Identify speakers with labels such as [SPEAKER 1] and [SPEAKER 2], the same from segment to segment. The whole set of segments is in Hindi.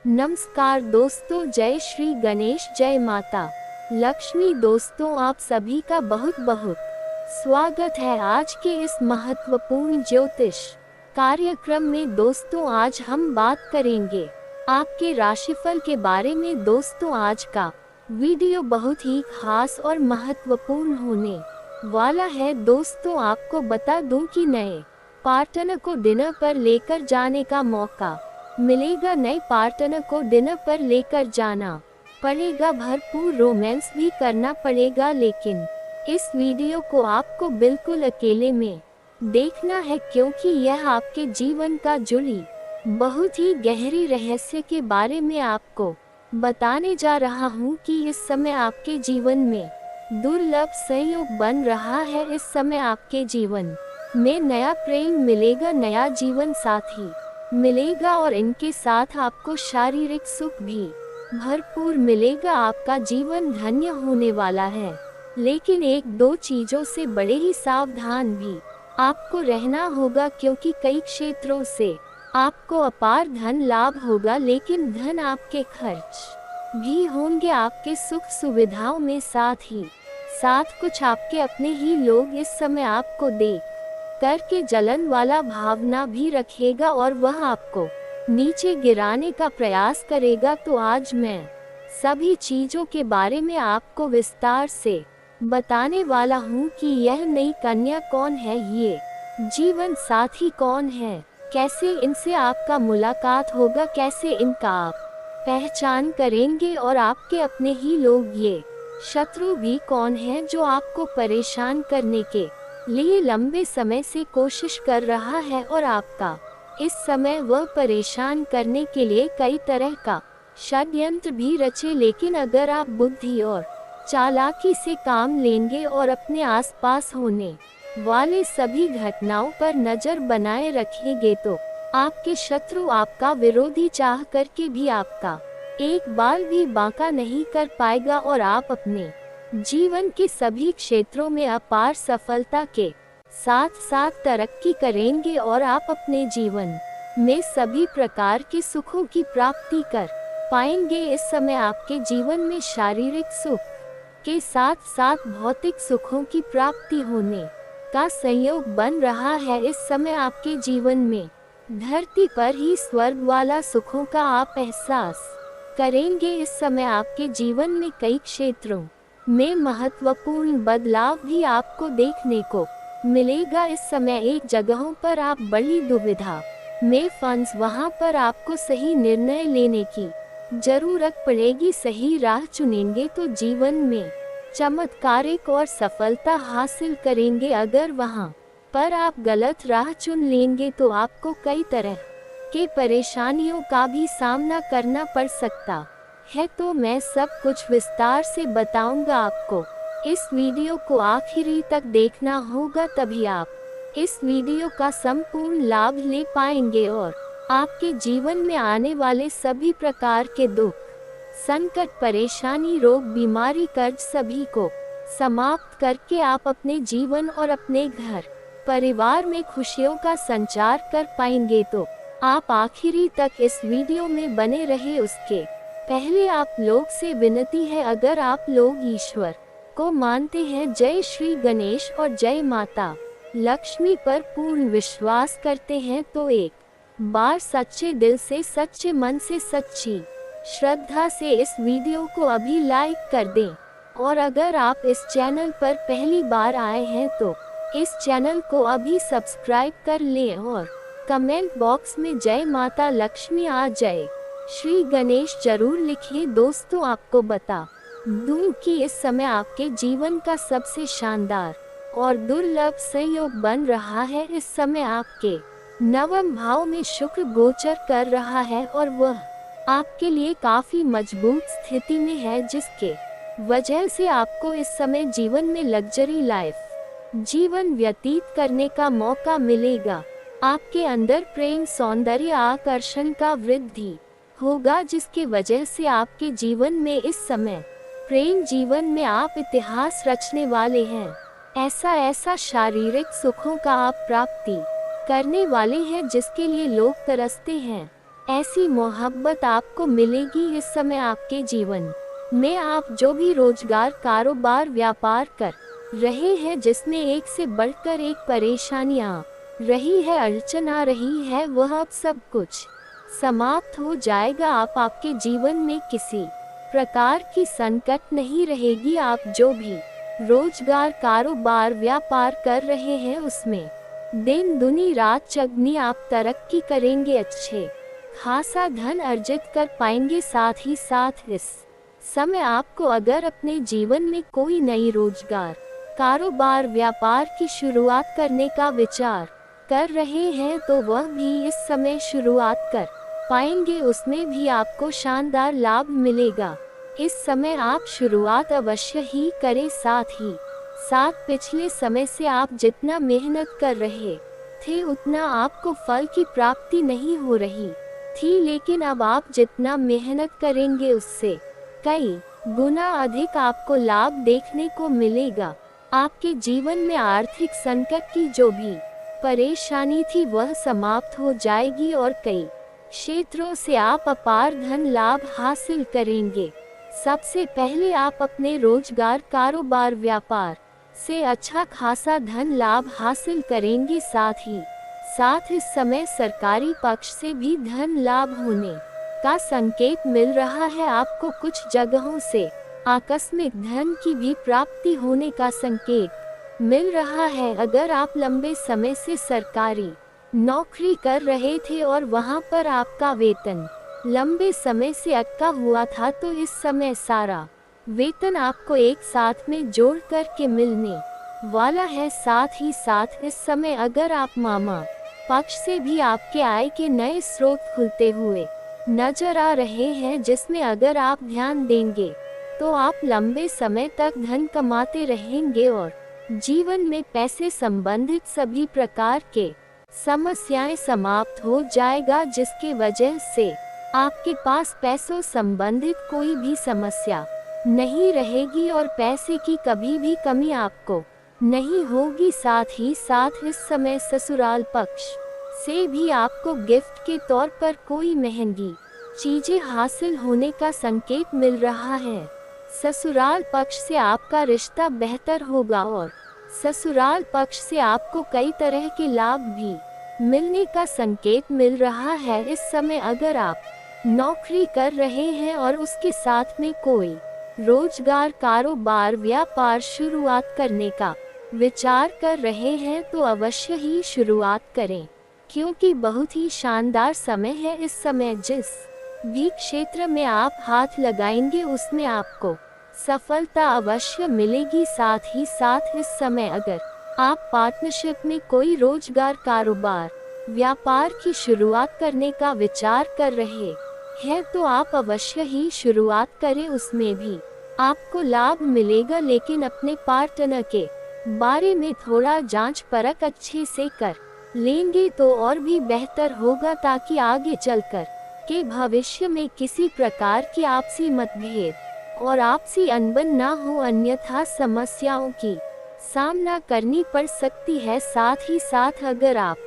[SPEAKER 1] नमस्कार दोस्तों, जय श्री गणेश, जय माता लक्ष्मी। दोस्तों, आप सभी का बहुत बहुत स्वागत है आज के इस महत्वपूर्ण ज्योतिष कार्यक्रम में। दोस्तों, आज हम बात करेंगे आपके राशिफल के बारे में। दोस्तों, आज का वीडियो बहुत ही खास और महत्वपूर्ण होने वाला है। दोस्तों, आपको बता दूं कि नए पार्टनर को डिनर पर लेकर जाने का मौका मिलेगा। नए पार्टनर को डिनर पर लेकर जाना पड़ेगा, भरपूर रोमांस भी करना पड़ेगा, लेकिन इस वीडियो को आपको बिल्कुल अकेले में देखना है, क्योंकि यह आपके जीवन का जुड़ी बहुत ही गहरी रहस्य के बारे में आपको बताने जा रहा हूँ कि इस समय आपके जीवन में दुर्लभ संयोग बन रहा है। इस समय आपके जीवन में नया प्रेम मिलेगा, नया जीवन साथी मिलेगा और इनके साथ आपको शारीरिक सुख भी भरपूर मिलेगा। आपका जीवन धन्य होने वाला है, लेकिन एक दो चीजों से बड़े ही सावधान भी आपको रहना होगा, क्योंकि कई क्षेत्रों से आपको अपार धन लाभ होगा, लेकिन धन आपके खर्च भी होंगे आपके सुख सुविधाओं में। साथ ही साथ कुछ आपके अपने ही लोग इस समय आपको देख करके जलन वाला भावना भी रखेगा और वह आपको नीचे गिराने का प्रयास करेगा। तो आज मैं सभी चीजों के बारे में आपको विस्तार से बताने वाला हूँ कि यह नई कन्या कौन है, ये जीवन साथी कौन है, कैसे इनसे आपका मुलाकात होगा, कैसे इनका आप पहचान करेंगे और आपके अपने ही लोग ये शत्रु भी कौन है जो आपको परेशान करने के लिए लंबे समय से कोशिश कर रहा है और आपका इस समय वह परेशान करने के लिए कई तरह का षड्यंत्र भी रचे। लेकिन अगर आप बुद्धि और चालाकी से काम लेंगे और अपने आसपास होने वाले सभी घटनाओं पर नजर बनाए रखेंगे, तो आपके शत्रु, आपका विरोधी चाह करके भी आपका एक बाल भी बांका नहीं कर पाएगा और आप अपने जीवन के सभी क्षेत्रों में अपार सफलता के साथ साथ तरक्की करेंगे और आप अपने जीवन में सभी प्रकार के सुखों की प्राप्ति कर पाएंगे। इस समय आपके जीवन में शारीरिक सुख के साथ साथ भौतिक सुखों की प्राप्ति होने का संयोग बन रहा है। इस समय आपके जीवन में धरती पर ही स्वर्ग वाला सुखों का आप एहसास करेंगे। इस समय आपके जीवन में कई क्षेत्रों में महत्वपूर्ण बदलाव भी आपको देखने को मिलेगा। इस समय एक जगहों पर आप बड़ी दुविधा में फंस, वहां पर आपको सही निर्णय लेने की जरूरत पड़ेगी। सही राह चुनेंगे तो जीवन में चमत्कारिक और सफलता हासिल करेंगे। अगर वहां पर आप गलत राह चुन लेंगे तो आपको कई तरह के परेशानियों का भी सामना करना पड़ सकता है। तो मैं सब कुछ विस्तार से बताऊंगा आपको। इस वीडियो को आखिरी तक देखना होगा, तभी आप इस वीडियो का संपूर्ण लाभ ले पाएंगे और आपके जीवन में आने वाले सभी प्रकार के दुख, संकट, परेशानी, रोग, बीमारी, कर्ज सभी को समाप्त करके आप अपने जीवन और अपने घर परिवार में खुशियों का संचार कर पाएंगे। तो आप आखिरी तक इस वीडियो में बने रहे। उसके पहले आप लोग से विनती है, अगर आप लोग ईश्वर को मानते हैं, जय श्री गणेश और जय माता लक्ष्मी पर पूर्ण विश्वास करते हैं, तो एक बार सच्चे दिल से, सच्चे मन से, सच्ची श्रद्धा से इस वीडियो को अभी लाइक कर दें। और अगर आप इस चैनल पर पहली बार आए हैं तो इस चैनल को अभी सब्सक्राइब कर लें और कमेंट बॉक्स में जय माता लक्ष्मी आ जाए श्री गणेश जरूर लिखिए। दोस्तों, आपको बता दूं कि इस समय आपके जीवन का सबसे शानदार और दुर्लभ संयोग बन रहा है। इस समय आपके नवम भाव में शुक्र गोचर कर रहा है और वह आपके लिए काफी मजबूत स्थिति में है, जिसके वजह से आपको इस समय जीवन में लग्जरी लाइफ जीवन व्यतीत करने का मौका मिलेगा। आपके अंदर प्रेम, सौंदर्य, आकर्षण का वृद्धि होगा, जिसके वजह से आपके जीवन में इस समय प्रेम जीवन में आप इतिहास रचने वाले हैं। ऐसा शारीरिक सुखों का आप प्राप्ति करने वाले हैं जिसके लिए लोग तरसते हैं। ऐसी मोहब्बत आपको मिलेगी इस समय आपके जीवन में। आप जो भी रोजगार, कारोबार, व्यापार कर रहे हैं जिसमें एक से बढ़कर एक परेशानी आ रही है, अड़चन आ रही है, वह अब सब कुछ समाप्त हो जाएगा। आपके जीवन में किसी प्रकार की संकट नहीं रहेगी। आप जो भी रोजगार, कारोबार, व्यापार कर रहे हैं उसमें दिन दुनी रात चगनी आप तरक्की करेंगे, अच्छे खासा धन अर्जित कर पाएंगे। साथ ही साथ इस समय आपको अगर अपने जीवन में कोई नई रोजगार, कारोबार, व्यापार की शुरुआत करने का विचार कर रहे हैं तो वह भी इस समय शुरुआत कर पाएंगे, उसमें भी आपको शानदार लाभ मिलेगा। इस समय आप शुरुआत अवश्य ही करें। साथ ही साथ पिछले समय से आप जितना मेहनत कर रहे थे उतना आपको फल की प्राप्ति नहीं हो रही थी, लेकिन अब आप जितना मेहनत करेंगे उससे कई गुना अधिक आपको लाभ देखने को मिलेगा। आपके जीवन में आर्थिक संकट की जो भी परेशानी थी वह समाप्त हो जाएगी और कई क्षेत्रों से आप अपार धन लाभ हासिल करेंगे। सबसे पहले आप अपने रोजगार, कारोबार, व्यापार से अच्छा खासा धन लाभ हासिल करेंगे। साथ ही साथ इस समय सरकारी पक्ष से भी धन लाभ होने का संकेत मिल रहा है। आपको कुछ जगहों से आकस्मिक धन की भी प्राप्ति होने का संकेत मिल रहा है। अगर आप लंबे समय से सरकारी नौकरी कर रहे थे और वहां पर आपका वेतन लंबे समय से अटका हुआ था तो इस समय सारा वेतन आपको एक साथ में जोड़ कर के मिलने वाला है। साथ ही साथ इस समय अगर आप मामा पक्ष से भी आपके आय के नए स्रोत खुलते हुए नजर आ रहे हैं, जिसमें अगर आप ध्यान देंगे तो आप लंबे समय तक धन कमाते रहेंगे और जीवन में पैसे संबंधित सभी प्रकार के समस्याएं समाप्त हो जाएगा, जिसके वजह से आपके पास पैसों संबंधित कोई भी समस्या नहीं रहेगी और पैसे की कभी भी कमी आपको नहीं होगी। साथ ही साथ इस समय ससुराल पक्ष से भी आपको गिफ्ट के तौर पर कोई महंगी चीजें हासिल होने का संकेत मिल रहा है। ससुराल पक्ष से आपका रिश्ता बेहतर होगा और ससुराल पक्ष से आपको कई तरह के लाभ भी मिलने का संकेत मिल रहा है। इस समय अगर आप नौकरी कर रहे हैं और उसके साथ में कोई रोजगार, कारोबार, व्यापार शुरुआत करने का विचार कर रहे हैं तो अवश्य ही शुरुआत करें, क्योंकि बहुत ही शानदार समय है। इस समय जिस भी क्षेत्र में आप हाथ लगाएंगे उसमें आपको सफलता अवश्य मिलेगी। साथ ही साथ इस समय अगर आप पार्टनरशिप में कोई रोजगार, कारोबार, व्यापार की शुरुआत करने का विचार कर रहे हैं तो आप अवश्य ही शुरुआत करें, उसमें भी आपको लाभ मिलेगा। लेकिन अपने पार्टनर के बारे में थोड़ा जांच परख अच्छे से कर लेंगे तो और भी बेहतर होगा, ताकि आगे चलकर के भविष्य में किसी प्रकार की आपसी मतभेद और आपसी अनबन ना हो, अन्यथा समस्याओं की सामना करनी पड़ सकती है। साथ ही साथ अगर आप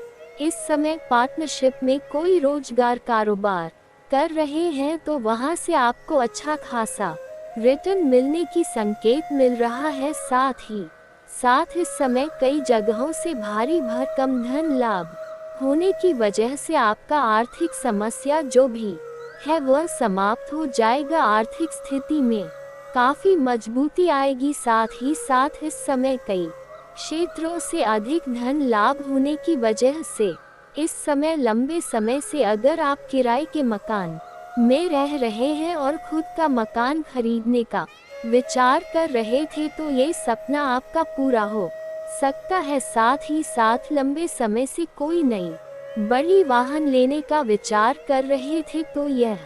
[SPEAKER 1] इस समय पार्टनरशिप में कोई रोजगार, कारोबार कर रहे हैं तो वहां से आपको अच्छा खासा रिटर्न मिलने की संकेत मिल रहा है। साथ ही साथ इस समय कई जगहों से भारी भरकम धन लाभ होने की वजह से आपका आर्थिक समस्या जो भी है वह समाप्त हो जाएगा। आर्थिक स्थिति में काफी मजबूती आएगी। साथ ही साथ इस समय कई क्षेत्रों से अधिक धन लाभ होने की वजह से इस समय लंबे समय से अगर आप किराए के मकान में रह रहे हैं और खुद का मकान खरीदने का विचार कर रहे थे तो ये सपना आपका पूरा हो सकता है। साथ ही साथ लंबे समय से कोई नई बड़ी वाहन लेने का विचार कर रहे थे तो यह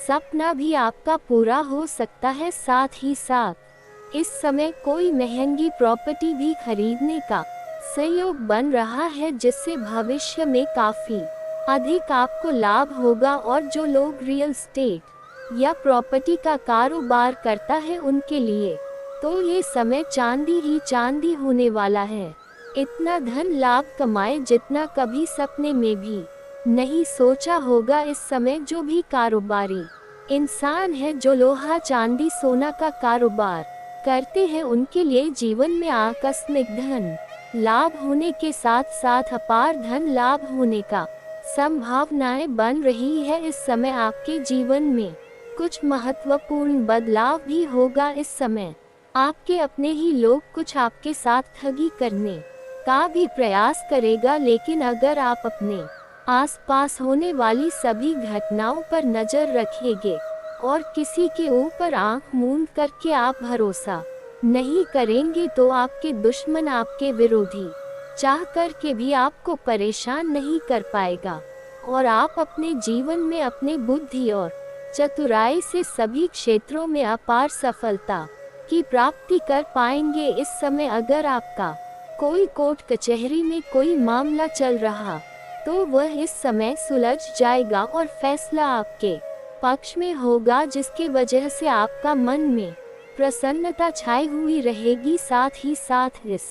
[SPEAKER 1] सपना भी आपका पूरा हो सकता है। साथ ही साथ इस समय कोई महंगी प्रॉपर्टी भी खरीदने का संयोग बन रहा है, जिससे भविष्य में काफी अधिक आपको लाभ होगा। और जो लोग रियल एस्टेट या प्रॉपर्टी का कारोबार करता है उनके लिए तो ये समय चांदी ही चांदी होने वाला है। इतना धन लाभ कमाए जितना कभी सपने में भी नहीं सोचा होगा इस समय जो भी कारोबारी इंसान है, जो लोहा चांदी सोना का कारोबार करते हैं, उनके लिए जीवन में आकस्मिक धन लाभ होने के साथ साथ अपार धन लाभ होने का संभावनाएं बन रही है। इस समय आपके जीवन में कुछ महत्वपूर्ण बदलाव भी होगा। इस समय आपके अपने ही लोग कुछ आपके साथ ठगी करने का भी प्रयास करेगा, लेकिन अगर आप अपने आसपास होने वाली सभी घटनाओं पर नजर रखेंगे और किसी के ऊपर आंख मूंद करके आप भरोसा नहीं करेंगे तो आपके दुश्मन, आपके विरोधी चाह कर के भी आपको परेशान नहीं कर पाएगा और आप अपने जीवन में अपने बुद्धि और चतुराई से सभी क्षेत्रों में अपार सफलता की प्राप्ति कर पाएंगे। इस समय अगर आपका कोई कोर्ट कचहरी में कोई मामला चल रहा तो वह इस समय सुलझ जाएगा और फैसला आपके पक्ष में होगा, जिसके वजह से आपका मन में प्रसन्नता छाई हुई रहेगी। साथ ही साथ इस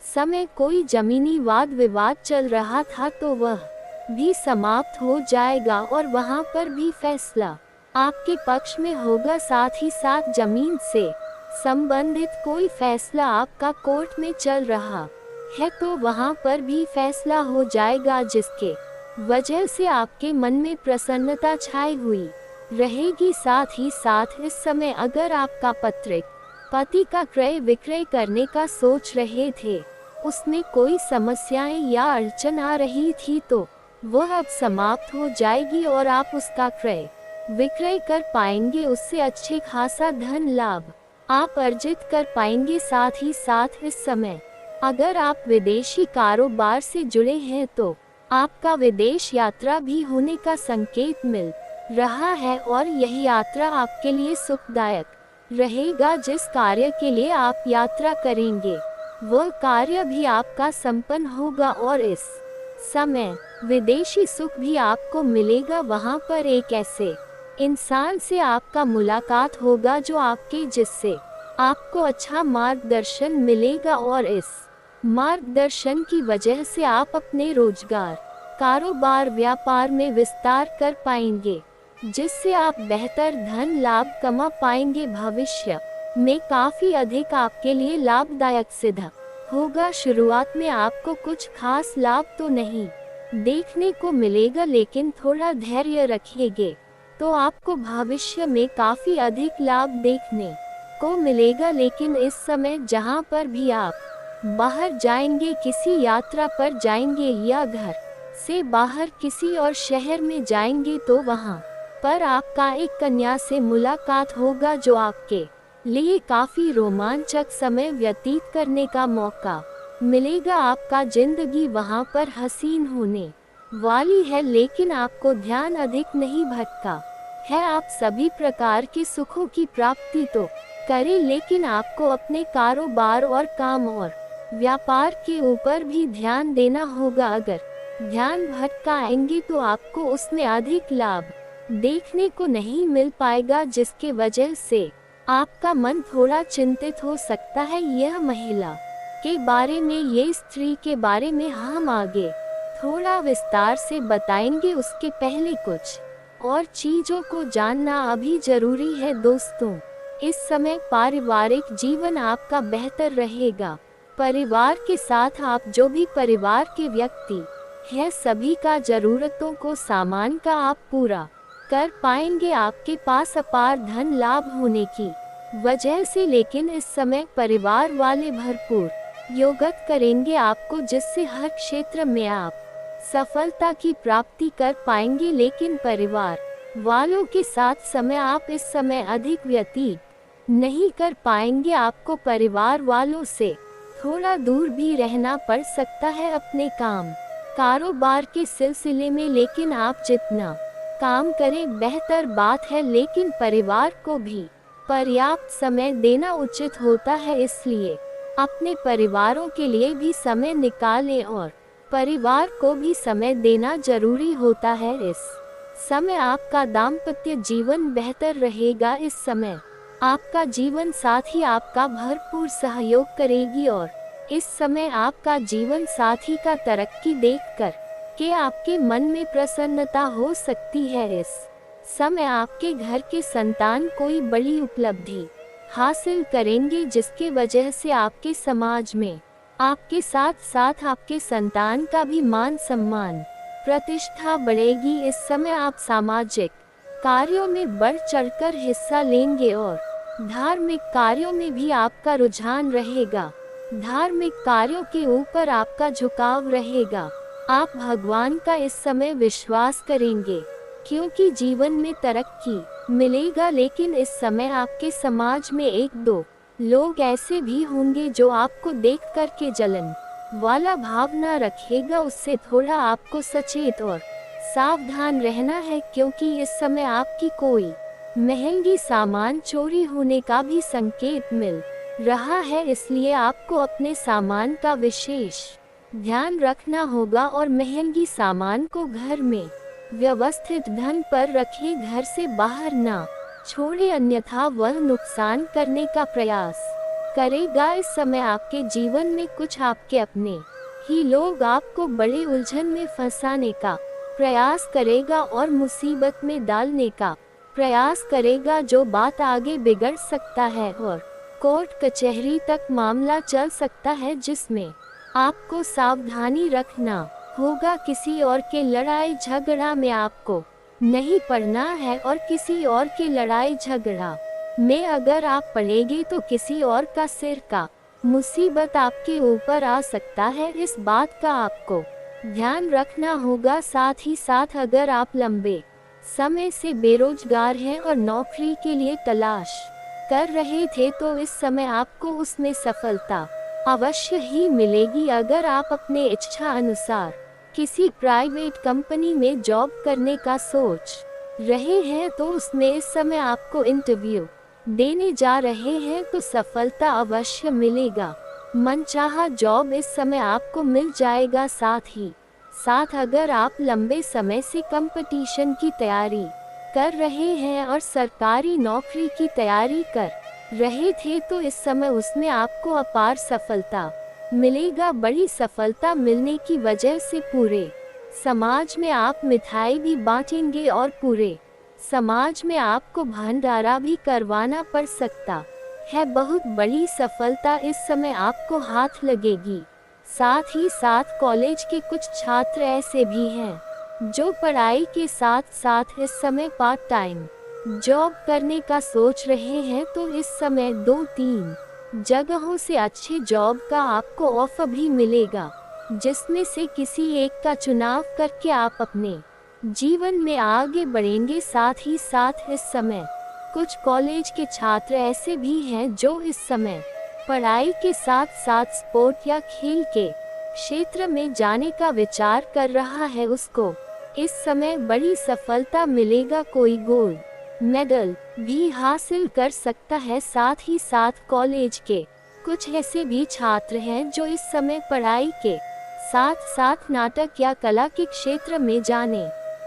[SPEAKER 1] समय कोई जमीनी वाद विवाद चल रहा था तो वह भी समाप्त हो जाएगा और वहां पर भी फैसला आपके पक्ष में होगा। साथ ही साथ जमीन से संबंधित कोई फैसला आपका कोर्ट में चल रहा है तो वहां पर भी फैसला हो जाएगा, जिसके वजह से आपके मन में प्रसन्नता छाई हुई रहेगी। साथ ही साथ इस समय अगर आपका पत्रिक पति का क्रय विक्रय करने का सोच रहे थे, उसमें कोई समस्याएं या अड़चन आ रही थी तो वह अब समाप्त हो जाएगी और आप उसका क्रय विक्रय कर पाएंगे। उससे अच्छे खासा धन लाभ आप अर्जित कर पाएंगे। साथ ही साथ इस समय अगर आप विदेशी कारोबार से जुड़े हैं तो आपका विदेश यात्रा भी होने का संकेत मिल रहा है और यह यात्रा आपके लिए सुखदायक रहेगा। जिस कार्य के लिए आप यात्रा करेंगे वह कार्य भी आपका संपन्न होगा और इस समय विदेशी सुख भी आपको मिलेगा। वहां पर एक ऐसे इंसान से आपका मुलाकात होगा जो आपके जिससे आपको अच्छा मार्गदर्शन मिलेगा और इस मार्गदर्शन की वजह से आप अपने रोजगार, कारोबार, व्यापार में विस्तार कर पाएंगे, जिससे आप बेहतर धन लाभ कमा पाएंगे। भविष्य में काफी अधिक आपके लिए लाभदायक सिद्ध होगा। शुरुआत में आपको कुछ खास लाभ तो नहीं देखने को मिलेगा, लेकिन थोड़ा धैर्य रखिएगा तो आपको भविष्य में काफी अधिक लाभ देखने को मिलेगा। लेकिन इस समय जहां पर भी आप बाहर जाएंगे, किसी यात्रा पर जाएंगे या घर से बाहर किसी और शहर में जाएंगे तो वहां पर आपका एक कन्या से मुलाकात होगा जो आपके लिए काफी रोमांचक समय व्यतीत करने का मौका मिलेगा। आपका जिंदगी वहां पर हसीन होने वाली है, लेकिन आपको ध्यान अधिक नहीं भटका है। आप सभी प्रकार के सुखों की प्राप्ति तो करें, लेकिन आपको अपने कारोबार और काम और व्यापार के ऊपर भी ध्यान देना होगा। अगर ध्यान भटकाएंगे तो आपको उसमें अधिक लाभ देखने को नहीं मिल पाएगा, जिसके वजह से आपका मन थोड़ा चिंतित हो सकता है। यह महिला के बारे में, ये स्त्री के बारे में हम आगे थोड़ा विस्तार से बताएंगे। उसके पहले कुछ और चीजों को जानना अभी जरूरी है। दोस्तों, इस समय पारिवारिक जीवन आपका बेहतर रहेगा। परिवार के साथ आप जो भी परिवार के व्यक्ति हैं, सभी का जरूरतों को सामान का आप पूरा कर पाएंगे। आपके पास अपार धन लाभ होने की वजह से, लेकिन इस समय परिवार वाले भरपूर योगत करेंगे आपको, जिससे हर क्षेत्र में आप सफलता की प्राप्ति कर पाएंगे। लेकिन परिवार वालों के साथ समय आप इस समय अधिक व्यतीत नहीं कर पाएंगे। आपको परिवार वालों से थोड़ा दूर भी रहना पड़ सकता है अपने काम कारोबार के सिलसिले में, लेकिन आप जितना काम करें बेहतर बात है। लेकिन परिवार को भी पर्याप्त समय देना उचित होता है, इसलिए अपने परिवारों के लिए भी समय निकालें और परिवार को भी समय देना जरूरी होता है। इस समय आपका दाम्पत्य जीवन बेहतर रहेगा। इस समय आपका जीवन साथी आपका भरपूर सहयोग करेगी और इस समय आपका जीवन साथी का तरक्की देखकर कि आपके मन में प्रसन्नता हो सकती है। इस समय आपके घर के संतान कोई बड़ी उपलब्धि हासिल करेंगे, जिसके वजह से आपके समाज में आपके साथ साथ आपके संतान का भी मान सम्मान प्रतिष्ठा बढ़ेगी। इस समय आप सामाजिक कार्यों में बढ़ चढ़कर हिस्सा लेंगे और धार्मिक कार्यों में भी आपका रुझान रहेगा। धार्मिक कार्यों के ऊपर आपका झुकाव रहेगा। आप भगवान का इस समय विश्वास करेंगे, क्योंकि जीवन में तरक्की मिलेगा। लेकिन इस समय आपके समाज में एक दो लोग ऐसे भी होंगे जो आपको देख कर के जलन वाला भावना रखेगा। उससे थोड़ा आपको सचेत और सावधान रहना है, क्योंकि इस समय आपकी कोई महंगी सामान चोरी होने का भी संकेत मिल रहा है। इसलिए आपको अपने सामान का विशेष ध्यान रखना होगा और महंगी सामान को घर में व्यवस्थित ढंग पर रखें, घर से बाहर ना छोड़े, अन्यथा वह नुकसान करने का प्रयास करेगा। इस समय आपके जीवन में कुछ आपके अपने ही लोग आपको बड़े उलझन में फंसाने का प्रयास करेगा और मुसीबत में डालने का प्रयास करेगा, जो बात आगे बिगड़ सकता है और कोर्ट कचहरी तक मामला चल सकता है, जिसमें आपको सावधानी रखना होगा। किसी और के लड़ाई झगड़ा में आपको नहीं पड़ना है, और किसी और के लड़ाई झगड़ा में अगर आप पड़ेंगे तो किसी और का सिर का मुसीबत आपके ऊपर आ सकता है। इस बात का आपको ध्यान रखना होगा। साथ ही साथ अगर आप लंबे समय से बेरोजगार हैं और नौकरी के लिए तलाश कर रहे थे, तो इस समय आपको उसमें सफलता अवश्य ही मिलेगी। अगर आप अपने इच्छा अनुसार किसी प्राइवेट कंपनी में जॉब करने का सोच रहे हैं, तो उसमें इस समय आपको इंटरव्यू देने जा रहे हैं तो सफलता अवश्य मिलेगा। मनचाहा जॉब इस समय आपको मिल जाएगा। साथ ही साथ अगर आप लंबे समय से कंपटीशन की तैयारी कर रहे हैं और सरकारी नौकरी की तैयारी कर रहे थे, तो इस समय उसमें आपको अपार सफलता मिलेगा। बड़ी सफलता मिलने की वजह से पूरे समाज में आप मिठाई भी बांटेंगे और पूरे समाज में आपको भंडारा भी करवाना पड़ सकता है। बहुत बड़ी सफलता इस समय आपको हाथ लगेगी। साथ ही साथ कॉलेज के कुछ छात्र ऐसे भी हैं जो पढ़ाई के साथ साथ इस समय पार्ट टाइम जॉब करने का सोच रहे हैं, तो इस समय 2-3 जगहों से अच्छे जॉब का आपको ऑफर भी मिलेगा, जिसमें से किसी एक का चुनाव करके आप अपने जीवन में आगे बढ़ेंगे। साथ ही साथ इस समय कुछ कॉलेज के छात्र ऐसे भी हैं जो इस समय पढ़ाई के साथ साथ स्पोर्ट या खेल के क्षेत्र में जाने का विचार कर रहा है, उसको इस समय बड़ी सफलता मिलेगा। कोई गोल्ड मेडल भी हासिल कर सकता है। साथ ही साथ कॉलेज के कुछ ऐसे भी छात्र हैं जो इस समय पढ़ाई के साथ साथ नाटक या कला के क्षेत्र में जाने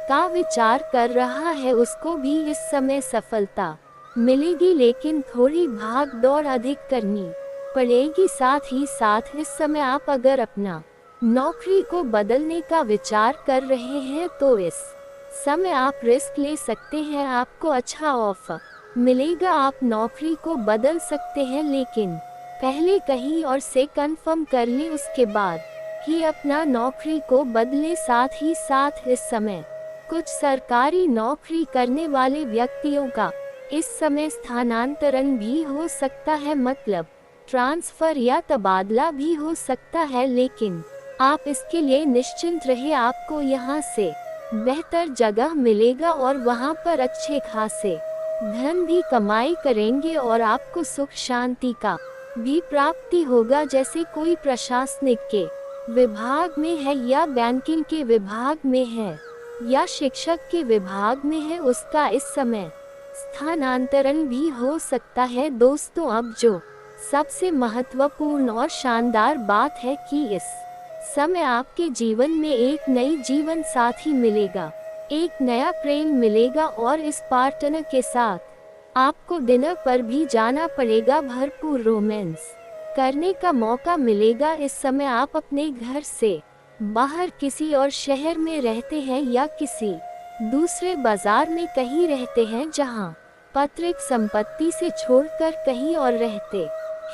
[SPEAKER 1] का विचार कर रहा है, उसको भी इस समय सफलता मिलेगी, लेकिन थोड़ी भाग दौड़ अधिक करनी पड़ेगी। साथ ही साथ इस समय आप अगर अपना नौकरी को बदलने का विचार कर रहे हैं, तो इस समय आप रिस्क ले सकते हैं, आपको अच्छा ऑफर मिलेगा। आप नौकरी को बदल सकते हैं, लेकिन पहले कहीं और से कंफर्म कर लें, उसके बाद ही अपना नौकरी को बदलें। साथ ही साथ इस समय कुछ सरकारी नौकरी करने वाले व्यक्तियों का इस समय स्थानांतरण भी हो सकता है, मतलब ट्रांसफर या तबादला भी हो सकता है, लेकिन आप इसके लिए निश्चिंत रहे। आपको यहाँ से बेहतर जगह मिलेगा और वहाँ पर अच्छे खासे धन भी कमाई करेंगे और आपको सुख शांति का भी प्राप्ति होगा। जैसे कोई प्रशासनिक के विभाग में है या बैंकिंग के विभाग में है या शिक्षक के विभाग में है, उसका इस समय स्थानांतरण भी हो सकता है। दोस्तों, अब जो सबसे महत्वपूर्ण और शानदार बात है कि इस समय आपके जीवन में एक नई जीवन साथी मिलेगा, एक नया प्रेम मिलेगा और इस पार्टनर के साथ आपको डिनर पर भी जाना पड़ेगा। भरपूर रोमांस करने का मौका मिलेगा। इस समय आप अपने घर से बाहर किसी और शहर में रहते हैं या किसी दूसरे बाजार में कहीं रहते हैं जहां पैतृक संपत्ति से छोड़कर कहीं और रहते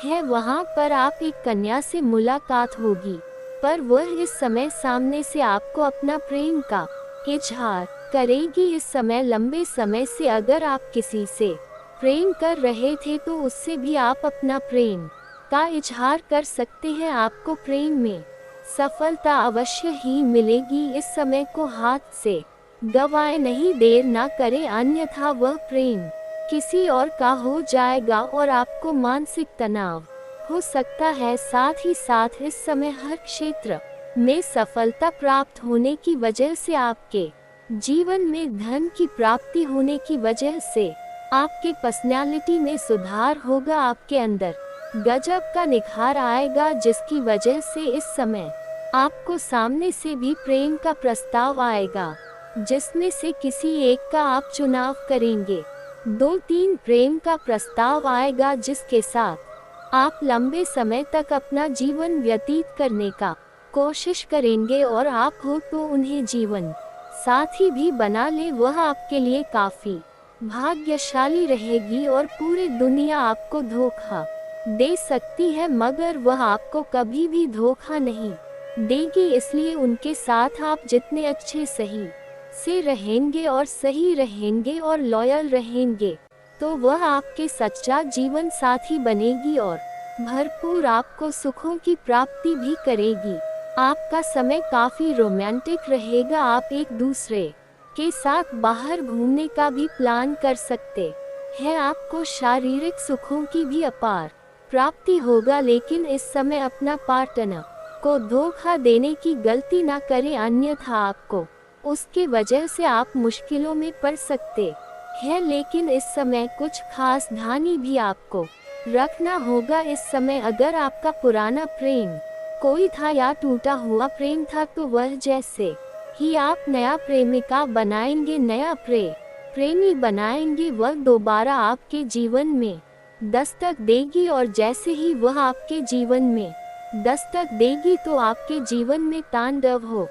[SPEAKER 1] हैं, वहां पर आप एक कन्या से मुलाकात होगी, पर वह इस समय सामने से आपको अपना प्रेम का इजहार करेगी। इस समय लंबे समय से अगर आप किसी से प्रेम कर रहे थे तो उससे भी आप अपना प्रेम का इजहार कर सकते हैं। आपको प्रेम में सफलता अवश्य ही मिलेगी। इस समय को हाथ से गवाए नहीं, देर ना करें, अन्यथा वह प्रेम किसी और का हो जाएगा और आपको मानसिक तनाव हो सकता है। साथ ही साथ इस समय हर क्षेत्र में सफलता प्राप्त होने की वजह से, आपके जीवन में धन की प्राप्ति होने की वजह से आपके पर्सनालिटी में सुधार होगा। आपके अंदर गजब का निखार आएगा, जिसकी वजह से इस समय आपको सामने से भी प्रेम का प्रस्ताव आएगा, जिसमें से किसी एक का आप चुनाव करेंगे। 2-3 प्रेम का प्रस्ताव आएगा जिसके साथ आप लंबे समय तक अपना जीवन व्यतीत करने का कोशिश करेंगे, और आप हो तो उन्हें जीवन साथी भी बना ले। वह आपके लिए काफी भाग्यशाली रहेगी और पूरी दुनिया आपको धोखा दे सकती है, मगर वह आपको कभी भी धोखा नहीं देगी। इसलिए उनके साथ आप जितने अच्छे सही से रहेंगे और सही रहेंगे और लॉयल रहेंगे, तो वह आपके सच्चा जीवन साथी बनेगी और भरपूर आपको सुखों की प्राप्ति भी करेगी। आपका समय काफी रोमांटिक रहेगा। आप एक दूसरे के साथ बाहर घूमने का भी प्लान कर सकते हैं। आपको शारीरिक सुखों की भी अपार प्राप्ति होगा, लेकिन इस समय अपना पार्टनर को धोखा देने की गलती ना करें, अन्यथा आपको उसके वजह से आप मुश्किलों में पड़ सकते हैं। लेकिन इस समय कुछ खास ध्यान भी आपको रखना होगा। इस समय अगर आपका पुराना प्रेम कोई था या टूटा हुआ प्रेम था, तो वह जैसे ही आप नया प्रेमिका बनाएंगे, नया प्रेमी बनाएंगे, वह दोबारा आपके जीवन में दस्तक देगी। और जैसे ही वह आपके जीवन में दस्तक देगी तो आपके जीवन में तांडव हो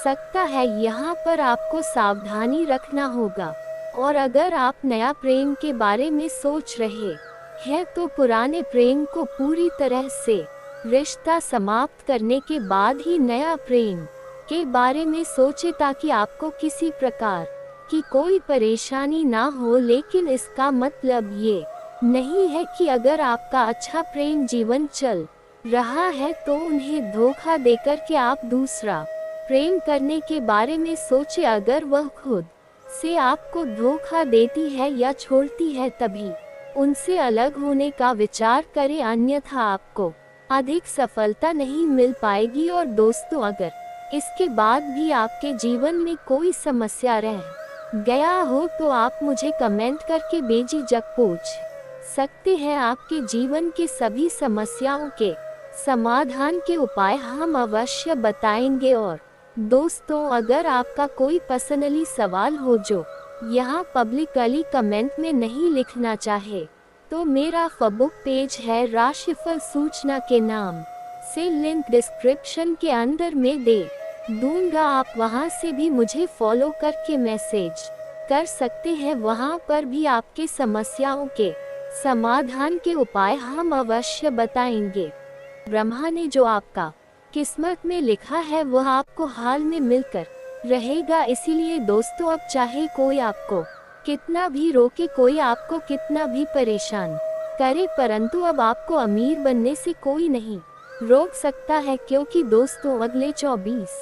[SPEAKER 1] सकता है। यहाँ पर आपको सावधानी रखना होगा। और अगर आप नया प्रेम के बारे में सोच रहे हैं तो पुराने प्रेम को पूरी तरह से रिश्ता समाप्त करने के बाद ही नया प्रेम के बारे में सोचे, ताकि आपको किसी प्रकार की कोई परेशानी ना हो। लेकिन इसका मतलब ये नहीं है कि अगर आपका अच्छा प्रेम जीवन चल रहा है तो उन्हें धोखा देकर के आप दूसरा प्रेम करने के बारे में सोचे। अगर वह खुद से आपको धोखा देती है या छोड़ती है, तभी उनसे अलग होने का विचार करें, अन्यथा आपको अधिक सफलता नहीं मिल पाएगी। और दोस्तों, अगर इसके बाद भी आपके जीवन में कोई समस्या रह गया हो तो आप मुझे कमेंट करके बेझिझक पूछ सकते हैं। आपके जीवन के सभी समस्याओं के समाधान के उपाय हम अवश्य बताएंगे। और दोस्तों, अगर आपका कोई पर्सनली सवाल हो जो यहाँ पब्लिकली कमेंट में नहीं लिखना चाहे, तो मेरा फेसबुक पेज है राशिफल सूचना के नाम से, लिंक डिस्क्रिप्शन के अंदर में दे दूंगा। आप वहां से भी मुझे फॉलो करके मैसेज कर सकते हैं। वहां पर भी आपके समस्याओं के समाधान के उपाय हम अवश्य बताएंगे। ब्रह्मा ने जो आपका किस्मत में लिखा है वह आपको हाल में मिलकर रहेगा। इसीलिए दोस्तों, अब चाहे कोई आपको कितना भी रोके, कोई आपको कितना भी परेशान करे, परंतु अब आपको अमीर बनने से कोई नहीं रोक सकता है। क्योंकि दोस्तों, अगले 24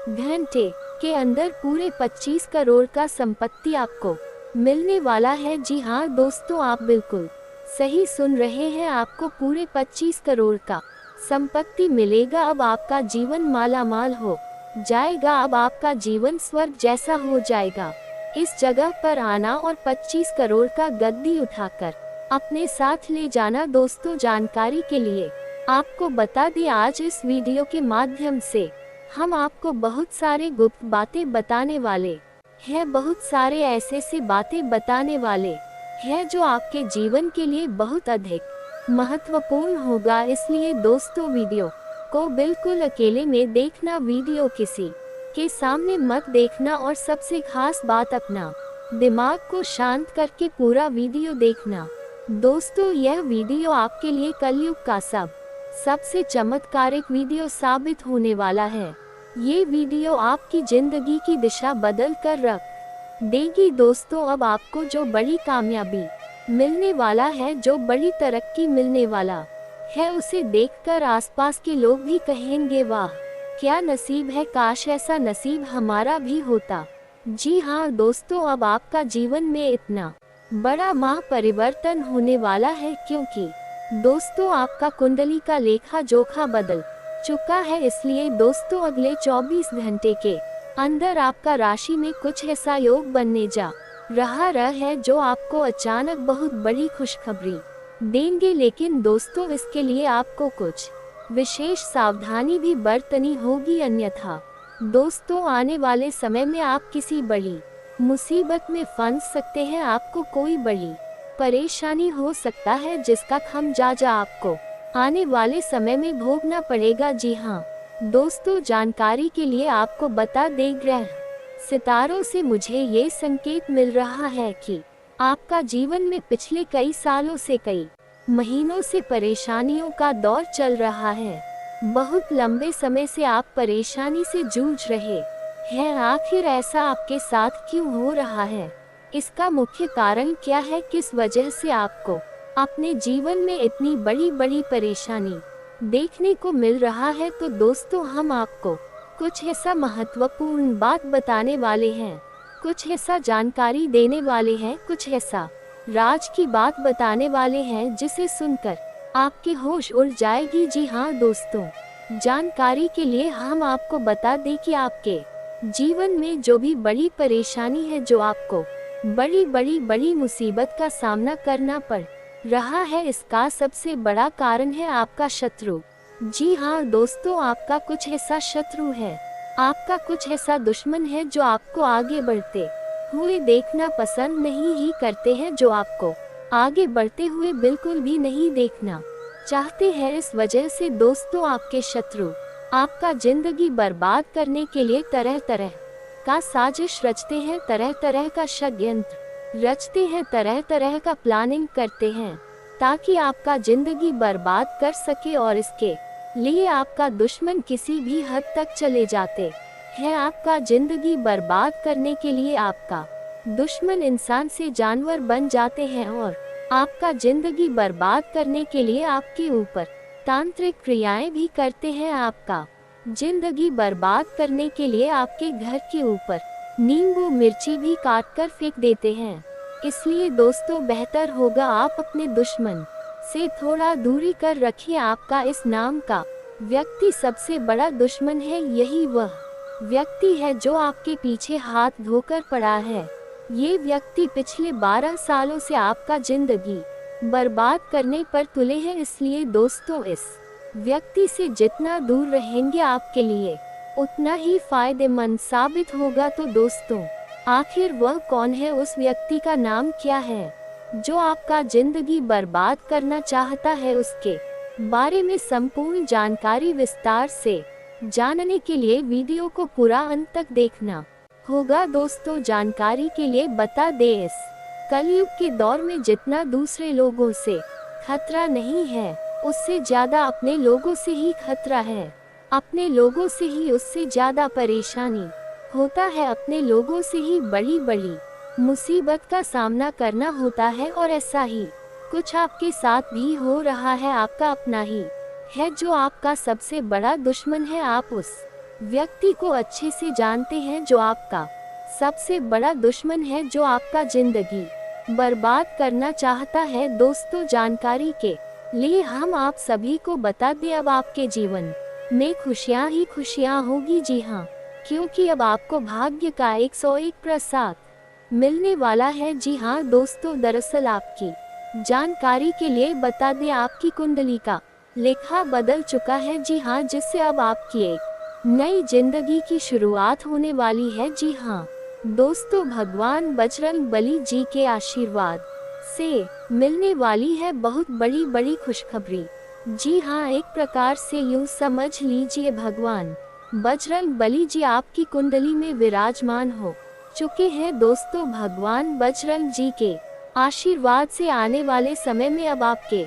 [SPEAKER 1] घंटे के अंदर पूरे 25 करोड़ का संपत्ति आपको मिलने वाला है। जी हाँ दोस्तों, आप बिल्कुल सही सुन रहे हैं, आपको पूरे 25 करोड़ का संपत्ति मिलेगा। अब आपका जीवन माला माल हो जाएगा। अब आपका जीवन स्वर्ग जैसा हो जाएगा। इस जगह पर आना और 25 करोड़ का गद्दी उठाकर अपने साथ ले जाना। दोस्तों, जानकारी के लिए आपको बता दें, आज इस वीडियो के माध्यम से हम आपको बहुत सारे गुप्त बातें बताने वाले हैं। बहुत सारे ऐसे बातें बताने वाले हैं जो आपके जीवन के लिए बहुत अधिक महत्वपूर्ण होगा। इसलिए दोस्तों, वीडियो को बिल्कुल अकेले में देखना, वीडियो किसी के सामने मत देखना और सबसे खास बात, अपना दिमाग को शांत करके पूरा वीडियो देखना। दोस्तों, यह वीडियो आपके लिए कलयुग का सबसे चमत्कारिक वीडियो साबित होने वाला है। ये वीडियो आपकी जिंदगी की दिशा बदल कर रख देगी। दोस्तों, अब आपको जो बड़ी कामयाबी मिलने वाला है, जो बड़ी तरक्की मिलने वाला है, उसे देखकर आसपास के लोग भी कहेंगे, वाह क्या नसीब है, काश ऐसा नसीब हमारा भी होता। जी हाँ दोस्तों, अब आपका जीवन में इतना बड़ा परिवर्तन होने वाला है, क्योंकि दोस्तों आपका कुंडली का लेखा जोखा बदल चुका है। इसलिए दोस्तों, अगले 24 घंटे के अंदर आपका राशि में कुछ ऐसा योग बनने जा रहा है जो आपको अचानक बहुत बड़ी खुशखबरी देंगे। लेकिन दोस्तों, इसके लिए आपको कुछ विशेष सावधानी भी बरतनी होगी, अन्यथा दोस्तों आने वाले समय में आप किसी बड़ी मुसीबत में फंस सकते हैं। आपको कोई बड़ी परेशानी हो सकता है जिसका खमियाजा आपको आने वाले समय में भोगना पड़ेगा। जी हाँ दोस्तों, जानकारी के लिए आपको बता दें, ग्रह सितारों से मुझे ये संकेत मिल रहा है कि आपका जीवन में पिछले कई सालों से, कई महीनों से परेशानियों का दौर चल रहा है। बहुत लंबे समय से आप परेशानी से जूझ रहे हैं। आखिर ऐसा आपके साथ क्यों हो रहा है? इसका मुख्य कारण क्या है? किस वजह से आपको अपने जीवन में इतनी बड़ी परेशानी देखने को मिल रहा है? तो दोस्तों, हम आपको कुछ ऐसा महत्वपूर्ण बात बताने वाले हैं, कुछ ऐसा जानकारी देने वाले हैं, कुछ ऐसा राज की बात बताने वाले हैं जिसे सुनकर आपकी होश उड़ जाएगी। जी हाँ दोस्तों, जानकारी के लिए हम आपको बता दें कि आपके जीवन में जो भी बड़ी परेशानी है, जो आपको बड़ी मुसीबत का सामना करना पड़ रहा है, इसका सबसे बड़ा कारण है आपका शत्रु। जी हाँ दोस्तों, आपका कुछ ऐसा शत्रु है, आपका कुछ ऐसा दुश्मन है जो आपको आगे बढ़ते हुए देखना पसंद नहीं ही करते हैं, जो आपको आगे बढ़ते हुए बिल्कुल भी नहीं देखना चाहते हैं। इस वजह से दोस्तों, आपके शत्रु आपका जिंदगी बर्बाद करने के लिए तरह तरह का साजिश रचते हैं, तरह तरह का षड्यंत्र रचते हैं, तरह तरह का प्लानिंग करते हैं ताकि आपका जिंदगी बर्बाद कर सके। और इसके लिए आपका दुश्मन किसी भी हद तक चले जाते हैं आपका जिंदगी बर्बाद करने के लिए। आपका दुश्मन इंसान से जानवर बन जाते हैं और आपका जिंदगी बर्बाद करने के लिए आपके ऊपर तांत्रिक क्रियाएं भी करते हैं। आपका जिंदगी बर्बाद करने के लिए आपके घर के ऊपर नींबू मिर्ची भी काट कर फेंक देते हैं। इसलिए दोस्तों, बेहतर होगा आप अपने दुश्मन से थोड़ा दूरी कर रखिए। आपका इस नाम का व्यक्ति सबसे बड़ा दुश्मन है। यही वह व्यक्ति है जो आपके पीछे हाथ धोकर पड़ा है। ये व्यक्ति पिछले 12 सालों से आपका जिंदगी बर्बाद करने पर तुले हैं। इसलिए दोस्तों, इस व्यक्ति से जितना दूर रहेंगे आपके लिए उतना ही फायदेमंद साबित होगा। तो दोस्तों, आखिर वह कौन है? उस व्यक्ति का नाम क्या है जो आपका जिंदगी बर्बाद करना चाहता है? उसके बारे में संपूर्ण जानकारी विस्तार से जानने के लिए वीडियो को पूरा अंत तक देखना होगा। दोस्तों, जानकारी के लिए बता दें, इस कलयुग के दौर में जितना दूसरे लोगों से खतरा नहीं है, उससे ज्यादा अपने लोगों से ही खतरा है। अपने लोगों से ही उससे ज्यादा परेशानी होता है, अपने लोगों से ही बड़ी मुसीबत का सामना करना होता है। और ऐसा ही कुछ आपके साथ भी हो रहा है। आपका अपना ही है जो आपका सबसे बड़ा दुश्मन है। आप उस व्यक्ति को अच्छे से जानते हैं जो आपका सबसे बड़ा दुश्मन है, जो आपका जिंदगी बर्बाद करना चाहता है। दोस्तों, जानकारी के लिए हम आप सभी को बता दें, अब आपके जीवन में खुशियां ही खुशियां होगी। जी हाँ, क्योंकि अब आपको भाग्य का 101 प्रसाद मिलने वाला है। जी हाँ दोस्तों, दरअसल आपकी जानकारी के लिए बता दें, आपकी कुंडली का लेखा बदल चुका है। जी हाँ, जिससे अब आपकी एक नई जिंदगी की शुरुआत होने वाली है। जी हाँ दोस्तों, भगवान बजरंग बली जी के आशीर्वाद से मिलने वाली है बहुत बड़ी खुशखबरी। जी हाँ, एक प्रकार से यूं समझ लीजिए भगवान बजरंग बली जी आपकी कुंडली में विराजमान हो चुके हैं। दोस्तों, भगवान बजरंग जी के आशीर्वाद से आने वाले समय में अब आपके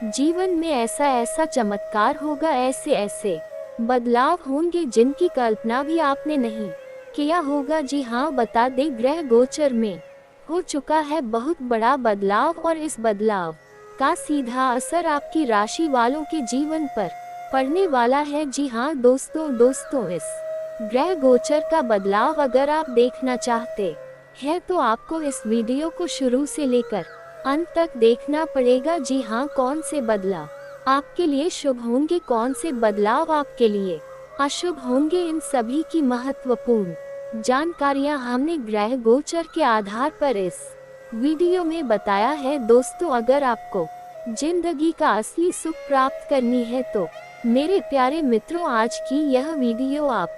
[SPEAKER 1] जीवन में ऐसा ऐसा चमत्कार होगा, ऐसे ऐसे बदलाव होंगे जिनकी कल्पना भी आपने नहीं किया होगा। जी हाँ, बता दे, ग्रह गोचर में हो चुका है बहुत बड़ा बदलाव और इस बदलाव का सीधा असर आपकी राशि वालों के जीवन पर पड़ने वाला है। जी हाँ दोस्तों, इस ग्रह गोचर का बदलाव अगर आप देखना चाहते हैं तो आपको इस वीडियो को शुरू से लेकर अंत तक देखना पड़ेगा। जी हाँ, कौन से बदलाव आपके लिए शुभ होंगे, कौन से बदलाव आपके लिए अशुभ होंगे, इन सभी की महत्वपूर्ण जानकारियाँ हमने ग्रह गोचर के आधार पर इस वीडियो में बताया है। दोस्तों, अगर आपको जिंदगी का असली सुख प्राप्त करनी है तो मेरे प्यारे मित्रों, आज की यह वीडियो आप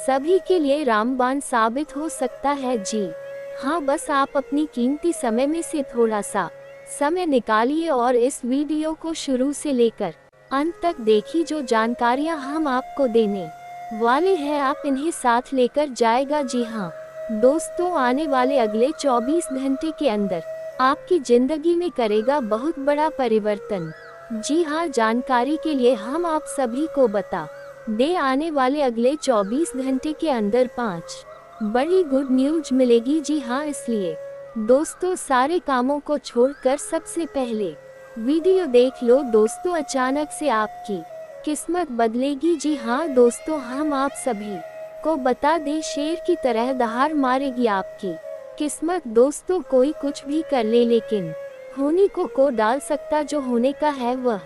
[SPEAKER 1] सभी के लिए रामबाण साबित हो सकता है। जी हाँ, बस आप अपनी कीमती समय में से थोड़ा सा समय निकालिए और इस वीडियो को शुरू से लेकर अंत तक देखिए। जो जानकारियाँ हम आपको देने वाले हैं, आप इन्हें साथ लेकर जाएगा। जी हाँ दोस्तों, आने वाले अगले 24 घंटे के अंदर आपकी जिंदगी में करेगा बहुत बड़ा परिवर्तन। जी हाँ, जानकारी के लिए हम आप सभी को बता दे, आने वाले अगले 24 घंटे के अंदर 5 बड़ी गुड न्यूज मिलेगी। जी हाँ, इसलिए दोस्तों सारे कामों को छोड़कर सबसे पहले वीडियो देख लो। दोस्तों, अचानक से आपकी किस्मत बदलेगी। जी हाँ दोस्तों, हम आप सभी को बता दें, शेर की तरह दहाड़ मारेगी आपकी किस्मत। दोस्तों, कोई कुछ भी कर ले लेकिन होने को डाल सकता, जो होने का है वह